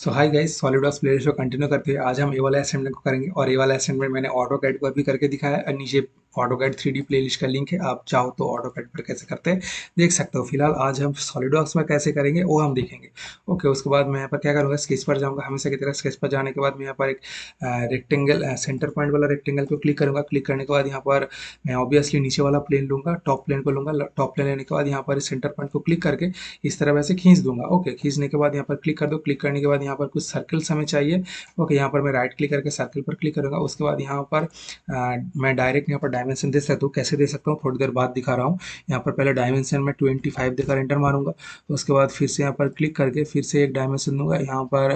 सो hi guys, SolidWorks playlist को continue करते हुए आज हम ए वाला असाइनमेंट को करेंगे और ए वाला असाइनमेंट मैंने ऑटोकैड पर भी करके दिखाया है और नीचे ऑटोकैड 3D प्लेलिस्ट का लिंक है। आप चाहो तो ऑटोकैड पर कैसे करते हैं देख सकते हो। फिलहाल आज हम सॉलिडवर्क्स में कैसे करेंगे वो हम देखेंगे। ओके, उसके बाद मैं यहाँ पर क्या करूँगा, स्केच पर जाऊँगा। हमेशा की तरह स्केच पर जाने के बाद मैं यहाँ पर एक रेक्टेंगल सेंटर पॉइंट वाला रेक्टेंगल को क्लिक करूँगा। क्लिक करने के बाद यहाँ पर मैं ऑब्वियसली नीचे वाला प्लेन लूँगा, टॉप प्लेन को लूँगा। टॉप प्लेन लेने के बाद यहाँ पर सेंटर पॉइंट को क्लिक करके इस तरह वैसे खींच दूंगा। ओके, खींचने के बाद यहाँ पर क्लिक कर दो। क्लिक करने के बाद यहाँ पर कुछ सर्कल्स हमें चाहिए। ओके, यहाँ पर मैं राइट क्लिक करके सर्कल पर क्लिक करूंगा। उसके बाद यहाँ पर मैं डायरेक्ट यहाँ पर डायमेंशन दे सकता हूँ। कैसे दे सकता हूँ थोड़ी देर बाद दिखा रहा हूँ। यहाँ पर पहले डायमेंशन में 25 देकर एंटर मारूंगा। तो उसके बाद फिर से यहाँ पर क्लिक करके फिर से एक डायमेंशन दूंगा। यहाँ पर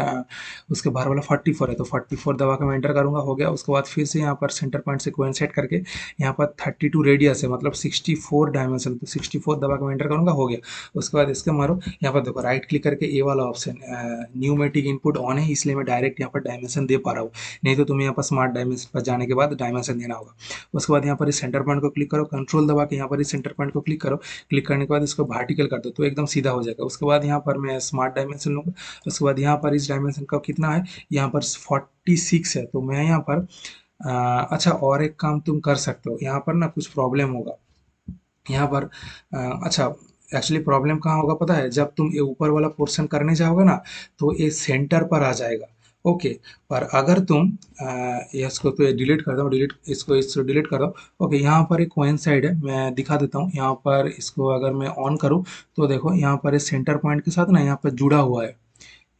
उसके बाहर वाला 44 है तो 44 दबा के मैं एंटर करूंगा। हो गया। उसके बाद फिर से यहाँ पर सेंटर पॉइंट से कोइंसाइड करके यहाँ पर 32 रेडियस है, मतलब 64 डायमेंशन, तो 64 दबा के मैं एंटर करूंगा। हो गया। उसके बाद इसके मारो। यहाँ पर देखो राइट क्लिक करके ए वाला ऑप्शन न्यूमेटिक इनपुट ऑन है, इसलिए मैं डायरेक्ट यहाँ पर डायमेंशन दे पा रहा हूँ। नहीं तो तुम्हें यहाँ पर स्मार्ट डायमेंशन पर जाने के बाद डायमेंशन देना होगा। उसके बाद यहाँ पर इस सेंटर पॉइंट को क्लिक करो, कंट्रोल दबा के यहाँ पर इस सेंटर पॉइंट को क्लिक करो। क्लिक करने के बाद इसको वर्टिकल कर दो तो एकदम सीधा हो जाएगा। उसके बाद यहाँ पर मैं स्मार्ट डायमेंशन लूँगा। उसके बाद यहाँ पर इस डायमेंशन का कितना है, यहाँ पर 46 है तो मैं यहाँ पर अच्छा, और एक काम तुम कर सकते हो। यहाँ पर ना कुछ प्रॉब्लम होगा यहाँ पर। अच्छा, एक्चुअली प्रॉब्लम कहाँ होगा पता है, जब तुम ये ऊपर वाला पोर्शन करने जाओगे ना तो ये सेंटर पर आ जाएगा। ओके, पर अगर तुम ये इसको तो डिलीट कर दो, डिलीट इसको डिलीट कर दो। ओके, यहाँ पर एक कोइंसाइड है, मैं दिखा देता हूँ। यहाँ पर इसको अगर मैं ऑन करूँ तो देखो यहाँ पर इस सेंटर पॉइंट के साथ ना यहाँ पर जुड़ा हुआ है।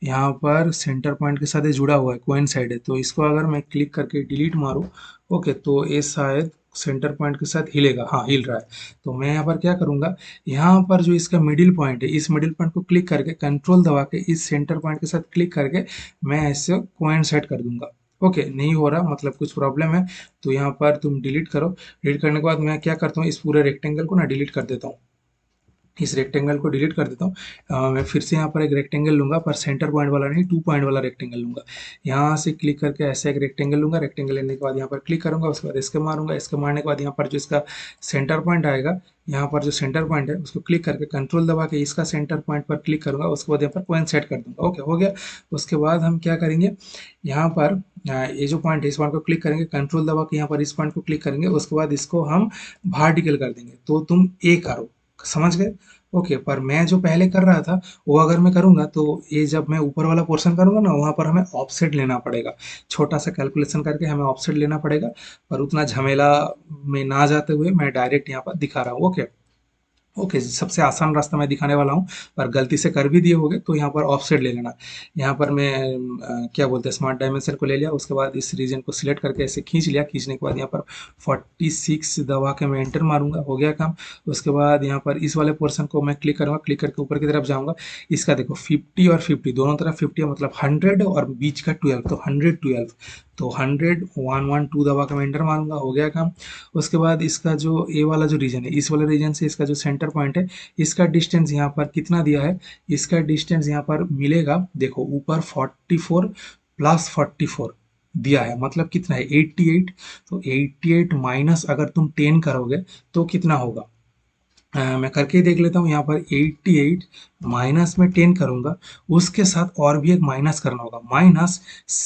यहाँ पर सेंटर पॉइंट के साथ ये जुड़ा हुआ है, कोइंसाइड है। तो इसको अगर मैं क्लिक करके डिलीट मारूँ, ओके, तो ये शायद सेंटर पॉइंट के साथ हिलेगा। हाँ, हिल रहा है। तो मैं यहाँ पर क्या करूँगा, यहाँ पर जो इसका मिडिल पॉइंट है, इस मिडिल पॉइंट को क्लिक करके कंट्रोल दबा के इस सेंटर पॉइंट के साथ क्लिक करके मैं ऐसे कोइंसाइड कर दूंगा। ओके, नहीं हो रहा मतलब कुछ प्रॉब्लम है। तो यहाँ पर तुम डिलीट करो। डिलीट करने के बाद मैं क्या करता हूँ, इस पूरे रेक्टेंगल को ना डिलीट कर देता हूँ। इस रेक्टेंगल को डिलीट कर देता हूँ। मैं फिर से यहाँ पर एक रेक्टेंगल लूंगा, पर सेंटर पॉइंट वाला नहीं, 2 पॉइंट वाला रेक्टेंगल लूंगा। यहाँ से क्लिक करके ऐसे एक रेक्टेंगल लूंगा। रेक्टेंगल लेने के बाद यहाँ पर क्लिक करूंगा। उसके बाद इसके मारूंगा। इसके मारने के बाद यहाँ पर जो इसका सेंटर पॉइंट आएगा, यहाँ पर जो सेंटर पॉइंट है उसको क्लिक करके कंट्रोल दबा के इसका सेंटर पॉइंट पर क्लिक करूंगा। उसके बाद यहाँ पर पॉइंट सेट कर दूंगा। ओके, हो गया। उसके बाद हम क्या करेंगे, यहाँ पर ये जो पॉइंट है इस पॉइंट को क्लिक करेंगे, कंट्रोल दबा के यहाँ पर इस पॉइंट को क्लिक करेंगे। उसके बाद इसको हम वर्टिकल कर देंगे। तो तुम ए करो, समझ गए। ओके, पर मैं जो पहले कर रहा था वो अगर मैं करूँगा तो ये जब मैं ऊपर वाला पोर्शन करूँगा ना वहाँ पर हमें ऑफसेट लेना पड़ेगा। छोटा सा कैलकुलेशन करके हमें ऑफसेट लेना पड़ेगा। पर उतना झमेला में ना जाते हुए मैं डायरेक्ट यहाँ पर दिखा रहा हूँ। ओके। ओके, सबसे आसान रास्ता मैं दिखाने वाला हूँ, पर गलती से कर भी दिए होगे तो यहाँ पर ऑफसेट ले लेना। यहाँ पर मैं क्या बोलते हैं, स्मार्ट डायमेंशन को ले लिया। उसके बाद इस रीजन को सिलेक्ट करके ऐसे खींच लिया। खींचने के बाद यहाँ पर 46 दबा के मैं एंटर मारूंगा। हो गया काम। उसके बाद यहाँ पर इस वाले पोर्शन को मैं क्लिक करूँगा। क्लिक करके ऊपर की तरफ जाऊँगा। इसका देखो 50 और 50 दोनों तरफ 50 है, मतलब 100 और बीच का 12, तो 112। तो 100 112 दबा के मैं एंटर मारूंगा। हो गया काम। उसके बाद इसका जो ए वाला जो रीजन है, इस वाले रीजन से इसका जो सेंटर पॉइंट है, इसका डिस्टेंस यहाँ पर कितना दिया है, इसका डिस्टेंस यहाँ पर मिलेगा। देखो ऊपर 44 प्लस 44 दिया है, मतलब कितना है 88। तो 88 माइनस अगर तुम 10 करोगे तो कितना होगा, मैं करके ही देख लेता हूँ। यहाँ पर 88 माइनस में 10 करूँगा, उसके साथ और भी एक माइनस करना होगा, माइनस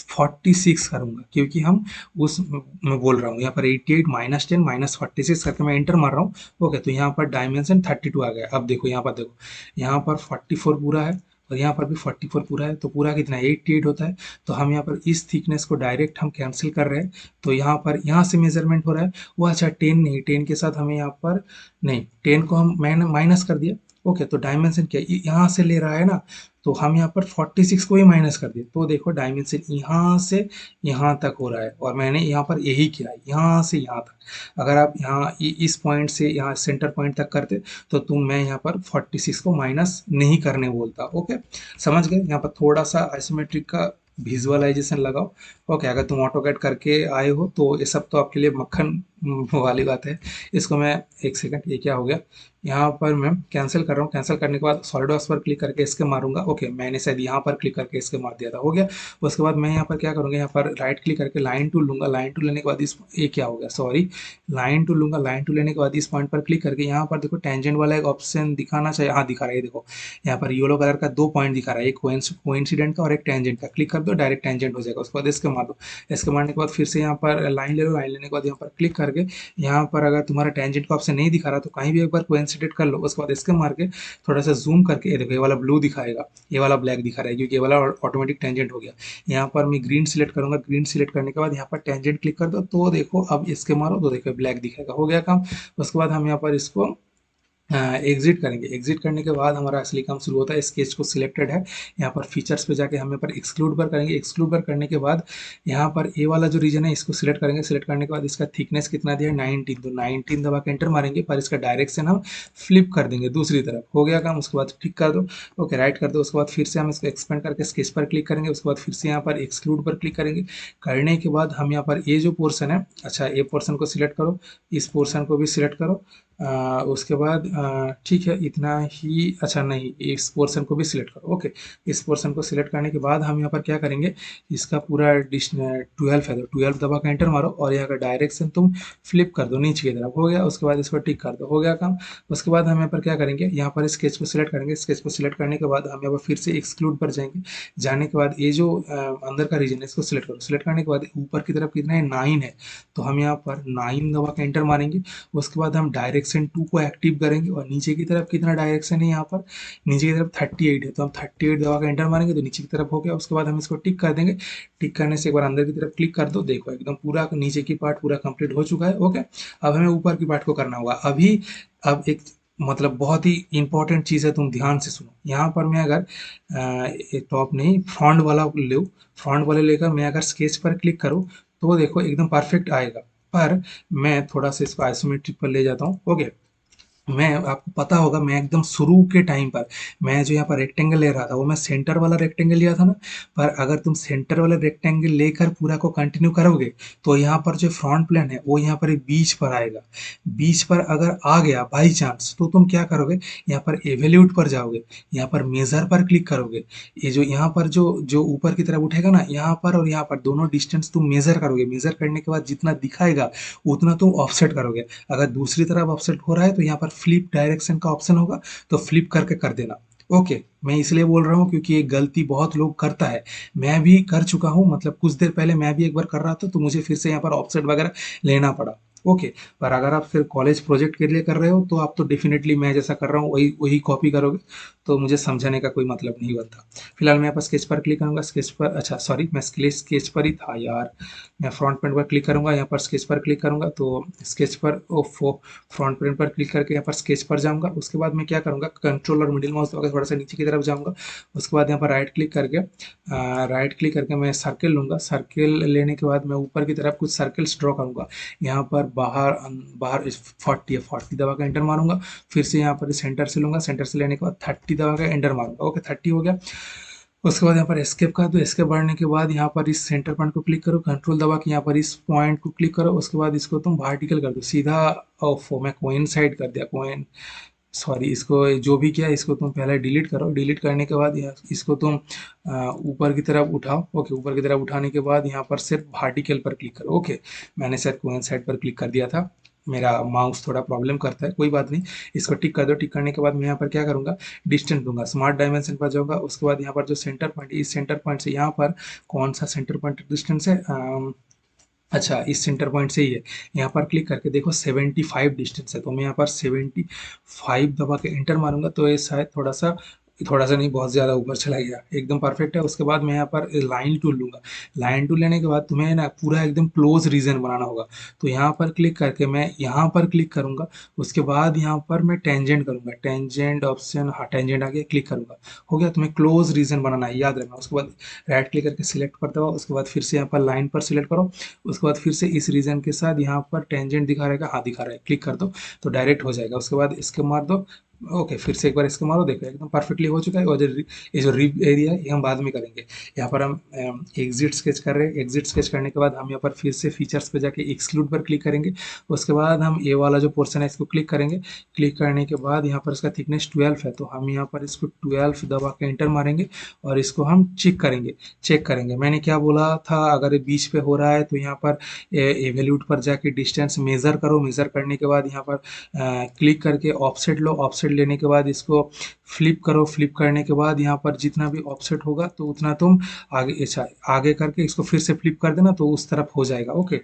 46 करूँगा, क्योंकि हम उस मैं बोल रहा हूँ यहाँ पर 88 माइनस 10 माइनस 46 करके मैं एंटर मार रहा हूँ। ओके, तो यहाँ पर डायमेंशन 32 आ गया। अब देखो यहाँ पर, देखो यहाँ पर 44 पूरा है और यहाँ पर भी 44 पूरा है, तो पूरा कितना है 88 होता है। तो हम यहाँ पर इस थिकनेस को डायरेक्ट हम कैंसिल कर रहे हैं। तो यहाँ पर यहाँ से मेजरमेंट हो रहा है वो, अच्छा 10 नहीं, 10 के साथ हमें यहाँ पर नहीं, 10 को हम मैंने माइनस कर दिया। ओके, तो डायमेंशन क्या यहाँ से ले रहा है ना, तो हम यहाँ पर 46 को ही माइनस कर दिए। तो देखो डायमेंशन यहाँ से यहाँ तक हो रहा है और मैंने यहाँ पर यही किया है, यहाँ से यहाँ तक। अगर आप यहाँ इस पॉइंट से यहाँ सेंटर पॉइंट तक करते तो मैं यहाँ पर 46 को माइनस नहीं करने बोलता। ओके, समझ गए। यहाँ पर थोड़ा सा आइसोमेट्रिक का विजुअलाइजेशन लगाओ। ओके, अगर तुम ऑटोकैड करके आए हो तो ये सब तो आपके लिए मक्खन वो वाली बात है। इसको मैं एक सेकंड, ये क्या हो गया, यहाँ पर मैं कैंसिल कर रहा हूँ। कैंसिल करने के बाद सॉलिडवर्क्स पर क्लिक करके इसके मारूंगा। ओके, मैंने शायद यहाँ पर क्लिक करके इसके मार दिया था, हो गया। उसके बाद मैं यहाँ पर क्या करूँगा, यहाँ पर राइट क्लिक करके लाइन टूल लूंगा। लाइन टूल लेने के बाद इस, ये क्या हो गया, सॉरी, लाइन टूल लूंगा। लाइन टूल लेने के बाद इस पॉइंट पर क्लिक करके यहाँ पर देखो टेंजेंट वाला एक ऑप्शन दिखाना चाहिए, हाँ दिखा रहा है, देखो यहाँ पर येलो कलर का 2 पॉइंट दिखा रहा है, एक कोइंसिडेंट का और एक टेंजेंट का। क्लिक कर दो, डायरेक्ट टेंजेंट हो जाएगा। उसके बाद इसके मार दो। इसके मारने के बाद फिर से यहाँ पर लाइन ले लो। लाइन लेने के बाद यहाँ पर क्लिक करके यहाँ पर अगर तुम्हारा टेंजेंट का ऑप्शन नहीं दिखा रहा तो कहीं भी एक बार कोइंसिडेंट कर लो। उसके बाद इसके मार के थोड़ा सा जूम करके, ये देखो, ये वाला ब्लू दिखाएगा, ये वाला ब्लैक दिखा रहा है, क्योंकि ये वाला ऑटोमेटिक टेंजेंट हो गया। यहाँ पर मैं ग्रीन सिलेक्ट करूंगा। ग्रीन सिलेक्ट करने के बाद यहाँ पर टेंजेंट क्लिक कर दो, तो देखो अब इसके मारो तो देखो ब्लैक दिखेगा, हो गया काम। उसके बाद हम यहाँ पर इसको एग्जिट करेंगे। एग्जिट करने के बाद हमारा असली काम शुरू होता है। स्केच को सिलेक्टेड है, यहाँ पर फीचर्स पे जाके हम यहाँ पर एक्सक्लूड पर करेंगे। एक्सक्लूड पर करने के बाद यहाँ पर ए वाला जो रीजन है इसको सिलेक्ट करेंगे। सिलेक्ट करने के बाद इसका थिकनेस कितना दिया है, 19, तो 19 दबा के एंटर मारेंगे। पर इसका डायरेक्शन हम फ्लिप कर देंगे दूसरी तरफ, हो गया काम। उसके बाद ठीक कर दो, ओके, राइट कर दो। उसके बाद फिर से हम इसको एक्सपेंड करके स्केच पर क्लिक करेंगे। उसके बाद फिर से यहाँ पर एक्सक्लूड पर क्लिक करेंगे। करने के बाद हम यहाँ पर ये जो पोर्सन है, अच्छा, ये पोर्सन को सिलेक्ट करो, इस पोर्सन को भी सिलेक्ट करो। उसके बाद ठीक है, इतना ही, अच्छा नहीं, इस पोर्शन को भी सिलेक्ट करो। ओके, इस पोर्शन को सिलेक्ट करने के बाद हम यहाँ पर क्या करेंगे, इसका पूरा 12 है तो 12 दबा के एंटर मारो और यहाँ का डायरेक्शन तुम फ्लिप कर दो नीचे की तरफ, हो गया। उसके बाद इसको टिक कर दो, हो गया काम। उसके बाद हम यहाँ पर क्या करेंगे, यहाँ पर स्केच को सिलेक्ट करेंगे। स्केच को सिलेक्ट करने के बाद हम यहाँ पर फिर से एक्सक्लूड पर जाएंगे। जाने के बाद ये जो अंदर का रीजन है इसको सिलेक्ट करो। सिलेक्ट करने के बाद ऊपर की तरफ कितना है, 9 है, तो हम यहाँ पर 9 दबा के एंटर मारेंगे। उसके बाद हम डायरेक्शन 2 को एक्टिव करेंगे और नीचे की तरफ कितना डायरेक्शन है, यहाँ पर नीचे की तरफ 38 है, तो हम 38 दबा के एंटर मारेंगे तो नीचे की तरफ हो गया। उसके बाद हम इसको टिक कर देंगे। टिक करने से एक बार अंदर की तरफ क्लिक कर दो, देखो एकदम पूरा नीचे की पार्ट पूरा कंप्लीट हो चुका है। ओके, अब हमें ऊपर की पार्ट को करना होगा अभी। अब एक मतलब बहुत ही इंपॉर्टेंट चीज़ है, तुम ध्यान से सुनो। यहाँ पर मैं अगर टॉप नहीं, फ्रंट वाला ले, फ्रंट वाले लेकर मैं अगर स्केच पर क्लिक करूँ तो देखो एकदम परफेक्ट आएगा। पर मैं थोड़ा सा इसको आइसोमेट्रिक पर ले जाता हूँ। ओके, मैं, आपको पता होगा, मैं एकदम शुरू के टाइम पर मैं जो यहाँ पर रेक्टेंगल ले रहा था वो मैं सेंटर वाला रेक्टेंगल लिया था ना। पर अगर तुम सेंटर वाला रेक्टेंगल लेकर पूरा को कंटिन्यू करोगे तो यहाँ पर जो फ्रंट प्लेन है वो यहाँ पर बीच पर आएगा। बीच पर अगर आ गया बाई चांस तो तुम क्या करोगे, यहाँ पर एवेल्यूट पर जाओगे, यहाँ पर मेजर पर क्लिक करोगे। ये जो यहाँ पर जो जो ऊपर की तरफ उठेगा ना, यहाँ पर और यहाँ पर दोनों डिस्टेंस तुम मेजर करोगे। मेजर करने के बाद जितना दिखाएगा उतना तुम ऑफसेट करोगे। अगर दूसरी तरफ ऑफसेट हो रहा है तो यहाँ पर फ्लिप डायरेक्शन का ऑप्शन होगा, तो फ्लिप करके कर देना। ओके, मैं इसलिए बोल रहा हूँ क्योंकि ये गलती बहुत लोग करता है। मैं भी कर चुका हूँ, मतलब कुछ देर पहले मैं भी एक बार कर रहा था तो मुझे फिर से यहाँ पर ऑफसेट वगैरह लेना पड़ा। ओके, पर अगर आप फिर कॉलेज प्रोजेक्ट के लिए कर रहे हो तो आप तो डेफिनेटली मैं जैसा कर रहा हूँ वही वही कॉपी करोगे, तो मुझे समझाने का कोई मतलब नहीं बनता। फिलहाल मैं यहाँ पर स्केच पर क्लिक करूँगा। स्केच पर, अच्छा सॉरी, मैं स्केच पर ही था यार। मैं फ्रंट पेंट पर क्लिक करूँगा, यहाँ पर स्केच पर क्लिक करूँगा तो स्केच पर, ओफो, फ्रंट पेंट पर क्लिक करके यहाँ पर स्केच पर जाऊँगा। उसके बाद मैं क्या करूँगा, कंट्रोल और मिडिल माउस दबाकर थोड़ा सा नीचे की तरफ जाऊँगा। उसके बाद यहाँ पर राइट क्लिक करके मैं सर्किल लूँगा। सर्किल लेने के बाद मैं ऊपर की तरफ कुछ सर्कल्स ड्रॉ करूँगा। यहाँ पर बाहर बाहर 40 है, 40 दबा के एंटर मारूंगा। फिर से यहाँ पर सेंटर से लूँगा। सेंटर से लेने के बाद 30 दबा के एंटर मारूंगा। ओके, 30 हो गया। उसके बाद यहाँ पर एस्केप का, तो एस्केप बढ़ने के बाद यहाँ पर इस सेंटर पॉइंट को क्लिक करो, कंट्रोल दबा के यहाँ पर इस पॉइंट को क्लिक करो। उसके बाद इसको तुम वर्टिकल कर दो सीधा। ओफो, मैं कोइंसाइड कर दिया, कोइन, सॉरी, इसको जो भी किया इसको तुम पहले डिलीट करो। डिलीट करने के बाद इसको तुम ऊपर की तरफ उठाओ। ओके, ऊपर की तरफ उठाने के बाद यहाँ पर सिर्फ वर्टिकल पर क्लिक करो। ओके, मैंने शायद कोइंसाइड पर क्लिक कर दिया था, मेरा माउस थोड़ा प्रॉब्लम करता है, कोई बात नहीं। इसको टिक कर दो। टिक करने के बाद मैं यहाँ पर क्या करूँगा, डिस्टेंस दूंगा, स्मार्ट डायमेंशन पर जाऊँगा। उसके बाद यहाँ पर जो सेंटर पॉइंट, इस सेंटर पॉइंट से यहाँ पर कौन सा सेंटर पॉइंट डिस्टेंस है, अच्छा, इस सेंटर पॉइंट से ही है। यहाँ पर क्लिक करके देखो 75 डिस्टेंस है, तो मैं यहाँ पर 75 दबा के एंटर मारूंगा तो ये शायद थोड़ा सा नहीं, बहुत ज़्यादा ऊपर चला गया, एकदम परफेक्ट है। उसके बाद मैं यहाँ पर लाइन टूल लूँगा। लाइन टूल लेने के बाद तुम्हें ना पूरा एकदम क्लोज रीजन बनाना होगा, तो यहाँ पर क्लिक करके मैं यहाँ पर क्लिक करूँगा। उसके बाद यहाँ पर मैं टेंजेंट करूँगा, टेंजेंट ऑप्शन, हाँ टेंजेंट आ गया, क्लिक करूँगा, हो गया। तुम्हें क्लोज रीजन बनाना है, याद रखना। उसके बाद राइट क्लिक करके सिलेक्ट करते हो। उसके बाद फिर से यहाँ पर लाइन पर सिलेक्ट करो। उसके बाद फिर से इस रीजन के साथ यहाँ पर टेंजेंट दिखा रहेगा, हाँ दिखा रहा है, क्लिक कर दो तो डायरेक्ट हो जाएगा। उसके बाद इसके मार दो, ओके, फिर से एक बार इसको मारो, देखो एकदम परफेक्टली हो चुका है। और ये जो रिब एरिया है ये हम बाद में करेंगे। यहाँ पर हम एग्जिट स्केच कर रहे हैं। एग्जिट स्केच करने के बाद हम यहाँ पर फिर से फीचर्स पे जाके एक्सक्लूड पर क्लिक करेंगे। उसके बाद हम ये वाला जो पोर्शन है इसको क्लिक करेंगे। क्लिक करने के बाद यहाँ पर इसका थिकनेस 12 है, तो हम यहाँ पर इसको 12 दबा के एंटर मारेंगे और इसको हम चेक करेंगे। मैंने क्या बोला था, अगर ये बीच पे हो रहा है तो यहाँ पर एवेल्यूट पर जाके डिस्टेंस मेज़र करो। मेज़र करने के बाद यहाँ पर क्लिक करके ऑफसेट लो। ऑफसेट लेने के बाद इसको फ्लिप करो। फ्लिप करने के बाद यहाँ पर जितना भी ऑफसेट होगा तो उतना तुम आगे, अच्छा आगे करके इसको फिर से फ्लिप कर देना, तो उस तरफ हो जाएगा। ओके,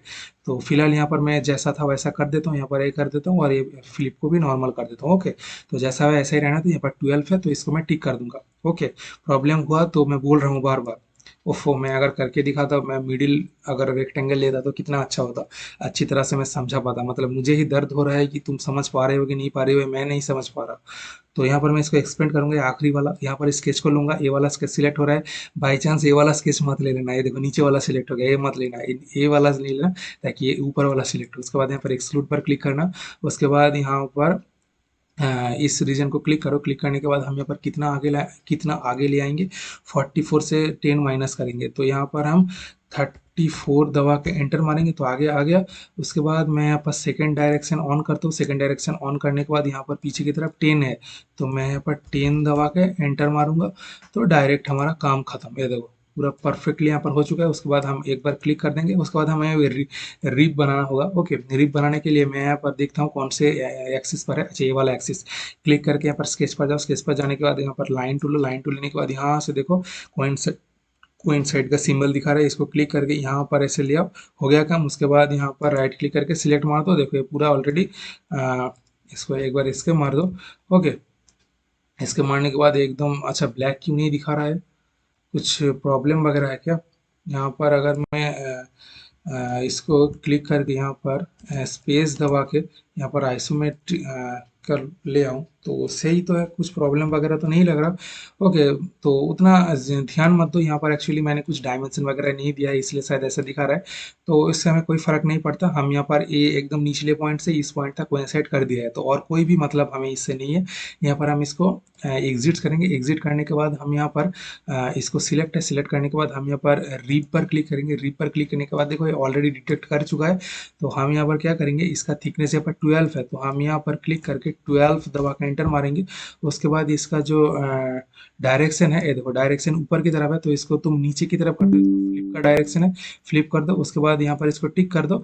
तो फिलहाल यहाँ पर मैं जैसा था वैसा कर देता हूँ। यहाँ पर ये कर देता हूँ और ये फ्लिप को भी नॉर्मल कर देता हूँ। ओके, तो जैसा है ऐसा ही रहना। तो यहाँ पर 12 है तो इसको मैं टिक कर दूंगा। ओके, प्रॉब्लम हुआ तो मैं बोल रहा हूँ बार बार। ओफो, मैं अगर करके दिखाता, मैं मिडिल अगर रेक्टेंगल लेता तो कितना अच्छा होता, अच्छी तरह से मैं समझा पाता। मतलब मुझे ही दर्द हो रहा है कि तुम समझ पा रहे हो कि नहीं पा रहे हो, मैं नहीं समझ पा रहा। तो यहाँ पर मैं इसको एक्सपेंड करूंगा। आखिरी वाला यहाँ पर स्केच को लूंगा। ये वाला स्केच सिलेक्ट हो रहा है। बाई चांस ये वाला स्केच मत ले लेना। ये देखो नीचे वाला सिलेक्ट हो गया, ये मत लेना। ये वाला ले लेना ताकि ये ऊपर वाला सिलेक्ट हो। उसके बाद यहाँ पर एक्सक्लूड पर क्लिक करना। उसके बाद यहाँ पर इस रीजन को क्लिक करो। क्लिक करने के बाद हम यहाँ पर कितना आगे ले आएंगे, 44 से 10 माइनस करेंगे। तो यहाँ पर हम 34 दबा के एंटर मारेंगे तो आगे आ गया। उसके बाद मैं यहाँ पर सेकेंड डायरेक्शन ऑन करता हूँ। सेकेंड डायरेक्शन ऑन करने के बाद यहाँ पर पीछे की तरफ 10 है, तो मैं यहाँ पर 10 दबा के एंटर मारूंगा तो डायरेक्ट हमारा काम खत्म। ये देखो पूरा परफेक्टली यहाँ पर हो चुका है। उसके बाद हम एक बार क्लिक कर देंगे। उसके बाद हमें रिप बनाना होगा। ओके, रिप बनाने के लिए मैं यहाँ पर देखता हूँ कौन से एक्सिस पर है। अच्छा, ये वाला एक्सिस। क्लिक करके यहाँ पर स्केच पर जाओ। स्केच पर जाने के बाद यहाँ पर लाइन टूल लो। लाइन टूल लेने के बाद यहाँ से देखो कोइंसाइड का सिंबल दिखा रहा है, इसको क्लिक करके यहाँ पर ऐसे ले आओ। हो गया काम। उसके बाद यहाँ पर राइट क्लिक करके सिलेक्ट मार दो। देखो ये पूरा ऑलरेडी, इसको एक बार इसके मार दो। ओके, इसके मारने के बाद एकदम, अच्छा ब्लैक क्यों नहीं दिखा रहा है, कुछ प्रॉब्लम वगैरह है क्या? यहाँ पर अगर मैं इसको क्लिक करके यहाँ पर स्पेस दबा के यहाँ पर आइसोमेट्रिक कर ले आऊँ तो सही तो है, कुछ प्रॉब्लम वगैरह तो नहीं लग रहा। ओके, तो उतना ध्यान मत दो। यहाँ पर एक्चुअली मैंने कुछ डायमेंशन वगैरह नहीं दिया है, इसलिए शायद ऐसा दिखा रहा है। तो इससे हमें कोई फर्क नहीं पड़ता। हम यहाँ पर ए एकदम निचले पॉइंट से इस पॉइंट तक कोइंसाइड कर दिया है, तो और कोई भी मतलब हमें इससे नहीं है। यहाँ पर हम इसको एग्जिट करेंगे। एग्जिट करने के बाद हम यहाँ पर इसको सिलेक्ट है। सिलेक्ट करने के बाद हम यहाँ पर रीप पर क्लिक करेंगे। रीप पर क्लिक करने के बाद देखो ये ऑलरेडी डिटेक्ट कर चुका है। तो हम यहाँ पर क्या करेंगे, इसका थिकनेस यहाँ पर 12 है, तो हम यहाँ पर क्लिक करके 12 दबा के एंटर मारेंगे। उसके बाद इसका जो डायरेक्शन है, ये देखो डायरेक्शन ऊपर की तरफ है, तो इसको तुम नीचे की तरफ कर दो। फ्लिप का डायरेक्शन है, फ्लिप कर दो। उसके बाद यहाँ पर इसको टिक कर दो।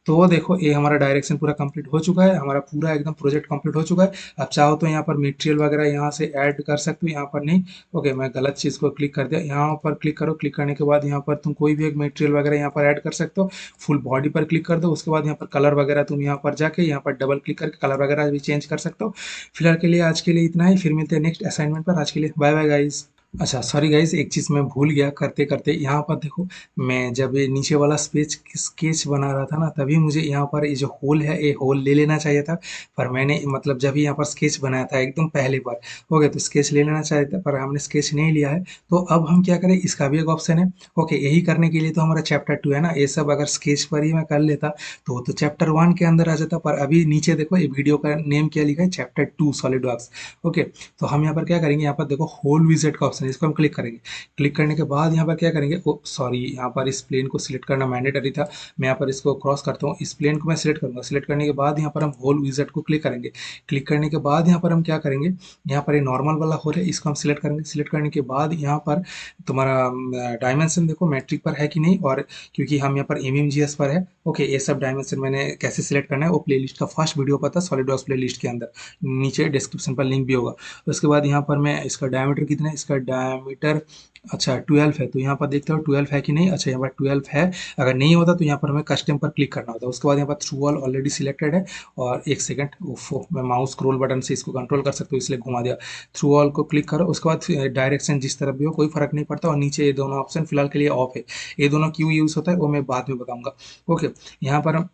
तो देखो ये हमारा डायरेक्शन पूरा कंप्लीट हो चुका है। हमारा पूरा एकदम प्रोजेक्ट कंप्लीट हो चुका है। अब चाहो तो यहाँ पर मटेरियल वगैरह यहाँ से ऐड कर सकते हो, यहाँ पर नहीं। ओके, मैं गलत चीज़ को क्लिक कर दिया। यहाँ पर क्लिक करो। क्लिक करने के बाद यहाँ पर तुम कोई भी एक मटेरियल वगैरह यहाँ पर ऐड कर सकते हो। फुल बॉडी पर क्लिक कर दो। उसके बाद यहाँ पर कलर वगैरह तुम यहाँ पर जाके यहाँ पर डबल क्लिक करके कलर वगैरह भी चेंज कर सकते हो। फिलहाल के लिए आज के लिए इतना ही, फिर मिलते हैं नेक्स्ट असाइनमेंट पर। आज के लिए बाय बाय गाइज। अच्छा सॉरी गाइस, एक चीज़ मैं भूल गया करते करते। यहाँ पर देखो, मैं जब ये नीचे वाला स्केच बना रहा था ना, तभी मुझे यहाँ पर ये जो होल है ये होल ले लेना चाहिए था। पर मैंने मतलब जब ही यहाँ पर स्केच बनाया था एकदम पहली बार, ओके, तो स्केच ले लेना चाहिए था, पर हमने स्केच नहीं लिया है। तो अब हम क्या करें, इसका भी एक ऑप्शन है। ओके, यही करने के लिए तो हमारा चैप्टर 2 है ना। ये सब अगर स्केच पर ही मैं कर लेता तो चैप्टर 1 के अंदर आ जाता। पर अभी नीचे देखो ये वीडियो का नेम क्या लिखा है, चैप्टर 2 सॉलिड वर्क्स। ओके, तो हम यहाँ पर क्या करेंगे, यहाँ पर देखो होल विजेट का ऑप्शन है, इसको हम क्लिक करेंगे। क्लिक करने के बाद यहाँ पर क्या करेंगे, ओ सॉरी, यहाँ पर इस प्लेन को सिलेक्ट करना मैंडेटरी था। मैं यहाँ पर इसको क्रॉस करता हूँ। इस प्लेन को मैं सिलेक्ट करूँगा। सिलेक्ट करने के बाद यहाँ पर हम होल विजेट को क्लिक करेंगे। क्लिक करने के बाद यहाँ पर हम क्या करेंगे, यहाँ पर ये नॉर्मल वाला होल है, इसको हम सिलेक्ट करेंगे। सिलेक्ट करने के बाद यहाँ पर तुम्हारा डायमेंशन देखो मैट्रिक पर है कि नहीं, और क्योंकि हम यहाँ पर एमएमजीएस पर है। ओके, ये सब डायमेंशन मैंने कैसे सिलेक्ट करना है वो प्लेलिस्ट का फर्स्ट वीडियो पता सॉलिड वर्क्स प्लेलिस्ट के अंदर, नीचे डिस्क्रिप्शन पर लिंक भी होगा। उसके बाद यहाँ पर मैं इसका डायमीटर कितना है, इसका डायमीटर अच्छा 12 है, तो यहाँ पर देखते हो 12 है कि नहीं। अच्छा यहाँ पर 12 है। अगर नहीं होता तो यहाँ पर हमें कस्टम पर क्लिक करना होता है। उसके बाद यहाँ पर थ्रू ऑल ऑलरेडी सिलेक्टेड है। और एक सेकंड, ओफो, मैं माउस स्क्रॉल बटन से इसको कंट्रोल कर सकता हूँ, इसलिए घुमा दिया। थ्रू ऑल को क्लिक करो। उसके बाद डायरेक्शन जिस तरफ भी हो कोई फर्क नहीं पड़ता। और नीचे ये दोनों ऑप्शन फिलहाल के लिए ऑफ है। ये दोनों क्यों यूज़ होता है वो मैं बाद में बताऊँगा। ओके, यहाँ पर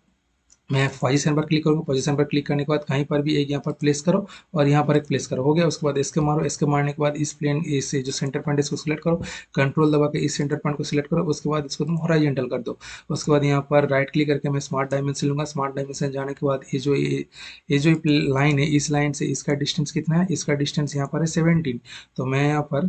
मैं पोजीशन पर क्लिक करूँगा, पोजीशन पर क्लिक करने के बाद कहीं पर भी एक यहाँ पर प्लेस करो और यहाँ पर एक प्लेस करो, हो गया। उसके बाद इसके मारो, इसके मारने के बाद इस प्लेन इस जो सेंटर पॉइंट है इसको सिलेक्ट करो, कंट्रोल दबा के इस सेंटर पॉइंट को सिलेक्ट करो, उसके बाद इसको तुम हॉरिजॉन्टल कर दो। उसके बाद यहाँ पर राइट क्लिक करके मैं स्मार्ट डायमेंशन लूँगा, स्मार्ट डायमेंशन जाने के बाद ये जो लाइन है, इस लाइन से इसका डिस्टेंस कितना है, इसका डिस्टेंस यहाँ पर है 17। तो मैं यहाँ पर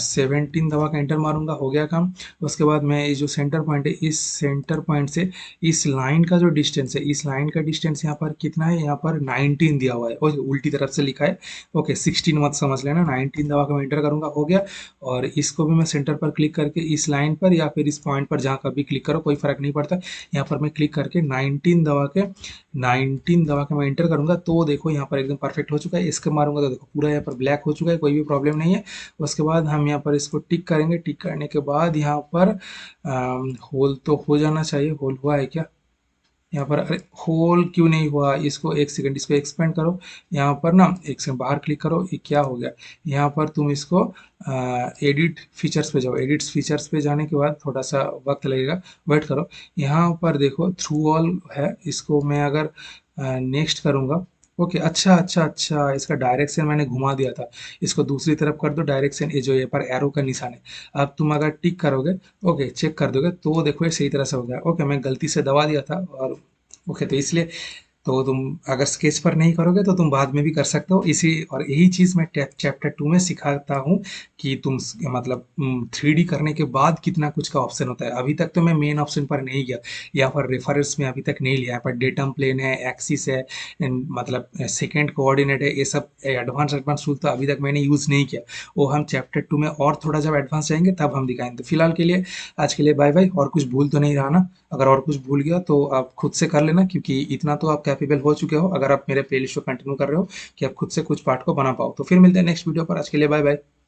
17 दबा के एंटर मारूंगा, हो गया काम। उसके बाद मैं ये जो सेंटर पॉइंट है, इस सेंटर पॉइंट से इस लाइन का जो डिस्टेंस है, इस लाइन का डिस्टेंस यहाँ पर कितना है, यहाँ पर 19 दिया हुआ है और उल्टी तरफ से लिखा है। ओके 16 मत समझ लेना, 19 दबा के मैं एंटर करूंगा, हो गया। और इसको भी मैं सेंटर पर क्लिक करके इस लाइन पर या फिर इस पॉइंट पर जहाँ कभी क्लिक करो कोई फर्क नहीं पड़ता, यहाँ पर मैं क्लिक करके 19 दबा के मैं एंटर करूंगा। तो देखो यहाँ पर एकदम परफेक्ट हो चुका है। इसके मारूंगा तो देखो पूरा यहाँ पर ब्लैक हो चुका है, कोई भी प्रॉब्लम नहीं है। उसके बाद हम यहाँ पर इसको टिक करेंगे, टिक करने के बाद यहाँ पर होल तो हो जाना चाहिए, होल हुआ है क्या यहाँ पर, अरे होल क्यों नहीं हुआ, इसको एक सेकंड इसको एक्सपेंड करो, यहाँ पर ना एक सेकंड बाहर क्लिक करो, ये क्या हो गया। यहाँ पर तुम इसको एडिट फीचर्स पे जाओ, एडिट फीचर्स पे जाने के बाद थोड़ा सा वक्त लगेगा, वेट करो। यहाँ पर देखो थ्रू ऑल है, इसको मैं अगर नेक्स्ट करूँगा, ओके अच्छा अच्छा अच्छा, इसका डायरेक्शन मैंने घुमा दिया था, इसको दूसरी तरफ कर दो डायरेक्शन, ये जो ये पर एरो का निशान है। अब तुम अगर टिक करोगे, ओके चेक कर दोगे तो देखो ये सही तरह से हो गया। ओके मैं गलती से दबा दिया था और ओके तो इसलिए, तो तुम अगर स्केच पर नहीं करोगे तो तुम बाद में भी कर सकते हो इसी, और यही चीज़ मैं चैप्टर 2 में सिखाता हूँ कि तुम मतलब 3D करने के बाद कितना कुछ का ऑप्शन होता है। अभी तक तो मैं मेन ऑप्शन पर नहीं गया, यहाँ पर रेफरेंस में अभी तक नहीं लिया, यहाँ पर डेटम प्लेन है, एक्सिस है, मतलब सेकेंड कोऑर्डिनेट है, ये सब एडवांस एडवांस टूल तो अभी तक मैंने यूज़ नहीं किया। वो हम चैप्टर 2 में और थोड़ा जब एडवांस जाएंगे तब हम दिखाएंगे। तो फिलहाल के लिए आज के लिए बाय बाय, और कुछ भूल तो नहीं रहा ना? अगर और कुछ भूल गया तो आप खुद से कर लेना, क्योंकि इतना तो आप कैपेबल हो चुके हो अगर आप मेरे प्लेलिस्ट को कंटिन्यू कर रहे हो कि आप खुद से कुछ पार्ट को बना पाओ। तो फिर मिलते हैं नेक्स्ट वीडियो पर, आज के लिए बाय बाय।